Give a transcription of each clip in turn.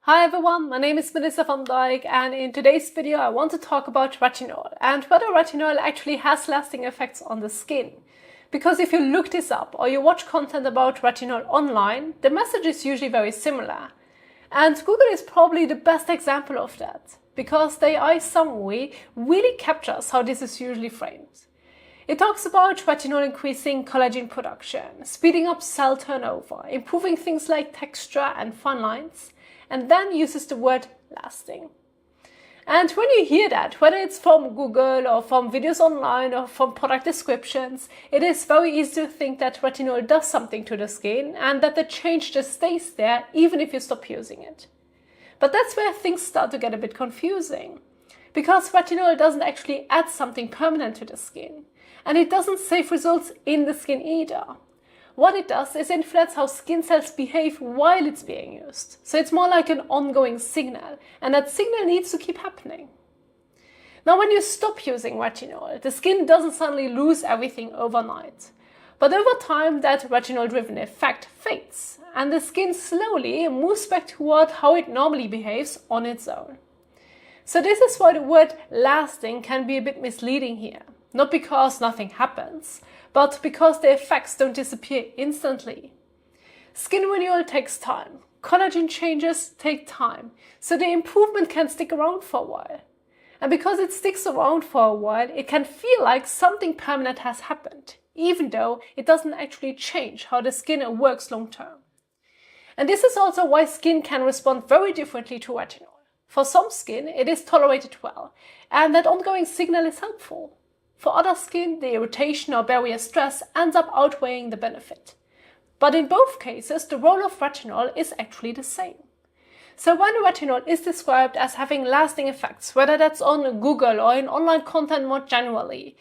Hi everyone, my name is Melissa van Dijk, and in today's video I want to talk about retinol and whether retinol actually has lasting effects on the skin. Because if you look this up or you watch content about retinol online, the message is usually very similar. And Google is probably the best example of that, because the AI summary really captures how this is usually framed. It talks about retinol increasing collagen production, speeding up cell turnover, improving things like texture and fine lines, and then uses the word lasting. And when you hear that, whether it's from Google or from videos online or from product descriptions, it is very easy to think that retinol does something to the skin and that the change just stays there even if you stop using it. But that's where things start to get a bit confusing, because retinol doesn't actually add something permanent to the skin, and it doesn't save results in the skin either. What it does is influence how skin cells behave while it's being used. So it's more like an ongoing signal, and that signal needs to keep happening. Now, when you stop using retinol, the skin doesn't suddenly lose everything overnight. But over time, that retinol-driven effect fades, and the skin slowly moves back toward how it normally behaves on its own. So this is why the word lasting can be a bit misleading here. Not because nothing happens, but because the effects don't disappear instantly. Skin renewal takes time. Collagen changes take time, so the improvement can stick around for a while. And because it sticks around for a while, it can feel like something permanent has happened, even though it doesn't actually change how the skin works long term. And this is also why skin can respond very differently to retinol. For some skin, it is tolerated well, and that ongoing signal is helpful. For other skin, the irritation or barrier stress ends up outweighing the benefit. But in both cases, the role of retinol is actually the same. So when retinol is described as having lasting effects, whether that's on Google or in online content more generally,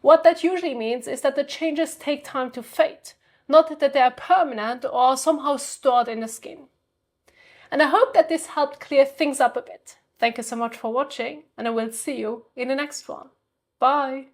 what that usually means is that the changes take time to fade, not that they are permanent or somehow stored in the skin. And I hope that this helped clear things up a bit. Thank you so much for watching, and I will see you in the next one. Bye!